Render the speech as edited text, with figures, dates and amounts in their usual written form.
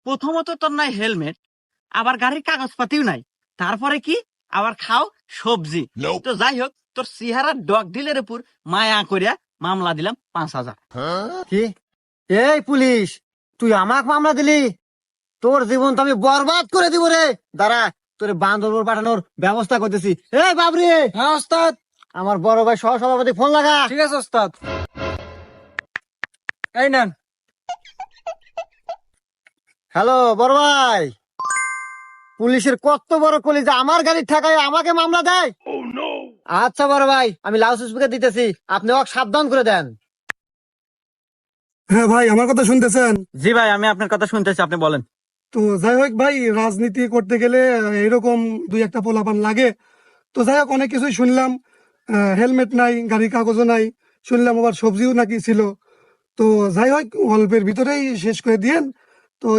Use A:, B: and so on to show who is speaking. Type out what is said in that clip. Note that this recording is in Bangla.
A: প্রথমত তোর নাই হেলমেট, আবার গাড়ির কাগজপাতিও নাই, তারপরে কি আবার খাও সবজি। তো যাই হোক, তোর চেহারা ডগ ডিলের উপর মায়া করিয়া মামলা দিলাম 5,000।
B: কি? এই পুলিশ, তুই আমাকে মামলা দিলি? তোর জীবন তো আমি বরবাদ করে দিব রে। দাঁড়া, তোর বান্দরবন পাঠানোর ব্যবস্থা করতেছি। এই বাবরি,
C: হ্যাঁ ওস্তাদ।
B: আমার বড় ভাই সহ সভাপতি ফোন লাগা।
C: ঠিক আছে ওস্তাদ। এই নেন।
B: হ্যালো বড় ভাই, পুলিশের কত বড় কলিজা, আমার গাড়ির ঠেকায় আমাকে মামলা দেয়। আচ্ছা বড় ভাই, আমি লাউড স্পিকার দিতেছি, আপনি ওকে সাবধান করে দেন।
D: হ্যাঁ ভাই, আমার কথা শুনতেছেন?
A: জি ভাই, আমি আপনার কথা শুনতেছি, আপনি বলেন।
D: তো যাই হোক ভাই, রাজনীতি করতে গেলে এরকম দুই একটা পোলাপান লাগে। তো যাই হোক, অনেক কিছুই শুনলাম। হেলমেট নাই, গাড়ির কাগজও নাই, শুনলাম আবার সবজিও নাকি ছিল। তো যাই হোক, অল্পের ভিতরেই শেষ করে দিয়েন। তো